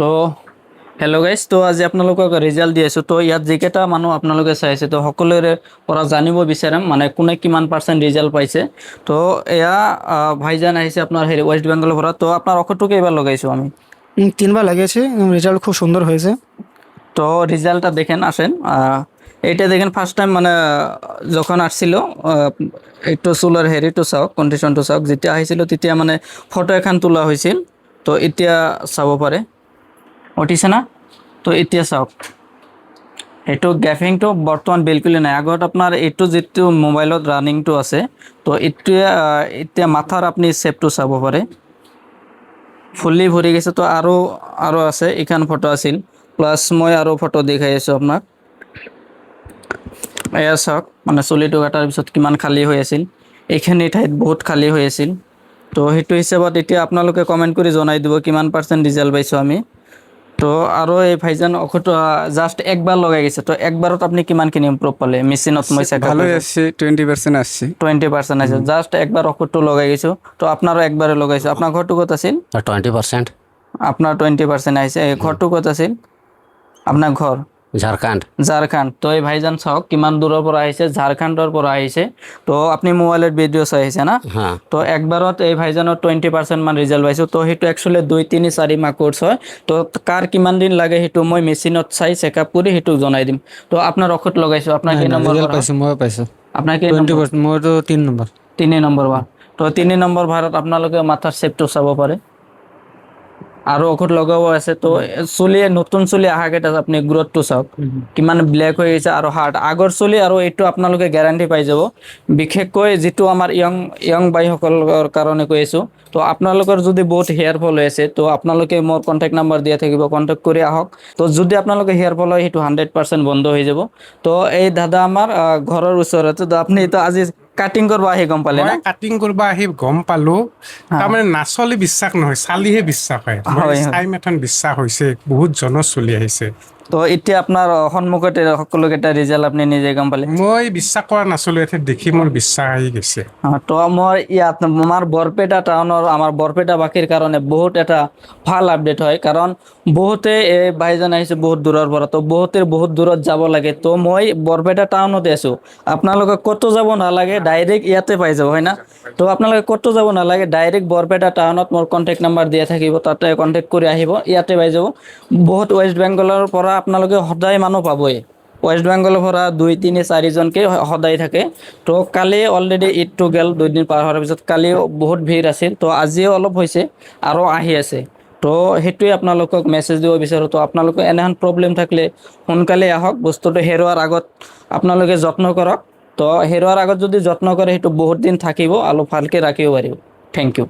তো hello' guys, তো আজি আপোনালোকক ৰিজাল্ট দি আছোঁ। তো ইয়াত যিকেইটা মানুহ আপোনালোকে চাইছে তো সকলোৰে পৰা জানিব বিচাৰিম মানে কোনে কিমান পাৰ্চেণ্ট ৰিজাল্ট পাইছে। তো এয়া ভাইজান আহিছে আপনাৰ ওয়েস্ট বেঙ্গলেৰ পৰা। তো আপনার অক্ষরটুকু এবার লগাইছো আমি। তিনবার লাগিয়েছে, রেজাল্ট খুব সুন্দর হয়েছে। তো রেজাল্টটা দেখেন আসেন। এইটা দেখেন ফার্স্ট টাইম মানে যখন আসছিল একটু চুলার হেৰিটো চাওক, কণ্ডিশ্যনটো চাওক। যেতিয়া আহিছিল তেতিয়া মানে ফটো এখন তোলা হৈছিল। তো এতিয়া চাব পাৰে, উঠিছে না? তো এতিয়া চাওক, এইটো গ্যাফিংটো বৰ্তমান বিলকুল নাই। আগত আপোনাৰ এইটো যিটো মোবাইলত ৰানিংটো আছে, তো এতিয়া মাথাৰ আপুনি শ্বেপটো চাব পাৰে, ফুল্লি ভৰি গৈছে। তো আৰু আছে, এইখন ফটো আছিল। প্লাছ মই আৰু ফটো দেখাই আছোঁ আপোনাক। এয়া চাওক, মানে চুলিটো কটাৰ পিছত কিমান খালী হৈ আছিল। এইখিনি ঠাইত বহুত খালী হৈ আছিল। তো সেইটো হিচাপত এতিয়া আপোনালোকে কমেণ্ট কৰি জনাই দিব কিমান পাৰ্চেণ্ট ৰিজাল্ট পাইছোঁ আমি। তো আৰু এই ভাইজান ঔষধটো জাষ্ট একবাৰ লগাই গৈছে। তো একবাৰত আপুনি কিমানখিনি ইম্প্ৰুভ পালে? মেচিনত মই চেক আপ ভালোই আসছে, 20% আসছে। 20% আছে। জাষ্ট একবার ঔষধটো লগাই গৈছোঁ। তো আপনারও একবারে লগাইছোঁ। আপনার ঘরটো ক'ত আছিল? 20%। আপনার 20% আহিছে। এই ঘরটো ক'ত আছিল আপনার ঘর? ঝাড়খণ্ড। ঝাড়খণ্ড। তো এই ভাইজান চাওক কিমান দূৰৰ পৰা আহিছে, ঝাড়খণ্ডৰ পৰা আহিছে। তো আপুনি মোবাইলত ভিডিঅ' চাই আহিছে না? হ্যাঁ। তো একবাৰত এই ভাইজানৰ 20% মান ৰিজাল্ট পাইছোঁ। তো সেইটো একচুৱেলি 2-3-4 মাহ কোৰ্চ হয়। তো কাৰ কিমান দিন লাগে সেইটো মই মেচিনত চাই চেক আপ কৰি সেইটো জনাই দিম। তো আপোনাৰ ঔষধ লগাইছোঁ। আপোনাৰ কেই নম্বৰ ৰেজাল্ট বাৰ? পাইছো, মই পাইছো আপোনাৰ কেই নম্বৰ? 20%, মোৰতো 3 নম্বৰ। 3 নম্বৰ বাৰ। তো 3 নম্বৰ বাৰত আপোনালোকে মাথাৰ শ্বেপটো চাব পাৰে। আৰু ঔষধ লগাব আছে। তো চুলি নতুন চুলি অহাকেইটা আপুনি গ্ৰোথটো চাওক কিমান ব্লেক হৈ গৈছে আৰু হাৰ্ড। আগৰ চুলি আৰু এইটো আপোনালোকে গেৰাণ্টি পাই যাব। বিশেষকৈ যিটো আমাৰ য়ং বাইসকলৰ কাৰণে কৈ আছোঁ। তো আপোনালোকৰ যদি বহুত হেয়াৰ ফল হৈ আছে, তো আপোনালোকে মোৰ কণ্টেক্ট নাম্বাৰ দিয়া থাকিব, কণ্টেক্ট কৰি আহক। তো যদি আপোনালোকে হেয়াৰ ফল হয়, সেইটো 100% বন্ধ হৈ যাব। তো এই দাদা আমাৰ ঘৰৰ ওচৰতে। তো আপুনি তো আজি কাটিং কৰিব আহি গম পালে না? মই কাটিং কৰিব আহি গম পালো, তাৰমানে নাচলি বিশ্বাস নহয়, চালিহে বিশ্বাস হয়। মই হয়, হয়। চাই মাথন বিশ্বাস হৈছে, বহুত জনৰ চলি আহিছে। তো এতিয়া আপোনাৰ সন্মুখতে সকলোকেইটা ৰিজাল্ট আপুনি নিজে গম পালে। মই বিশ্বাস কৰা নাছিলো, এতিয়া দেখি মোৰ বিশ্বাস আহি গৈছে। তো মই ইয়াত আমাৰ বৰপেটা টাউনৰ আমাৰ বৰপেটা বাসীৰ কাৰণে বহুত এটা ভাল আপডেট হয়। কাৰণ বহুতে এই ভাইজান আহিছে বহুত দূৰৰ পৰা। তো বহুতে বহুত দূৰত যাব লাগে। তো মই বৰপেটা টাউনতে আছোঁ। আপোনালোকে ক'তো যাব নালাগে, ডাইৰেক্ট ইয়াতে পাই যাব, হয় না? তো আপোনালোকে ক'তো যাব নালাগে, ডাইৰেক্ট বৰপেটা টাউনত মোৰ কণ্টেক্ট নাম্বাৰ দিয়া থাকিব, তাতে কণ্টেক্ট কৰি আহিব, ইয়াতে পাই যাব। বহুত ৱেষ্ট বেংগলৰ পৰা আপোনালোকে সদায় মানুহ পাবই। ৱেষ্ট বেংগলৰ পৰা 2-3-4জনকৈ সদায় থাকে। তো কালি অলৰেডি ঈদটো গ'ল, 2 দিন পাৰ হোৱাৰ পিছত কালিও বহুত ভিৰ আছিল। তো আজিও অলপ হৈছে আৰু আহি আছে। তো সেইটোৱে আপোনালোকক মেছেজ দিব বিচাৰোঁ। তো আপোনালোকে এনেহেন প্ৰব্লেম থাকিলে সোনকালে আহক। বস্তুটো হেৰুৱাৰ আগত আপোনালোকে যত্ন কৰক। তো হেৰুৱাৰ আগত যদি যত্ন কৰে, সেইটো বহুত দিন থাকিব আৰু ভালকৈ ৰাখিব পাৰিব। Thank U.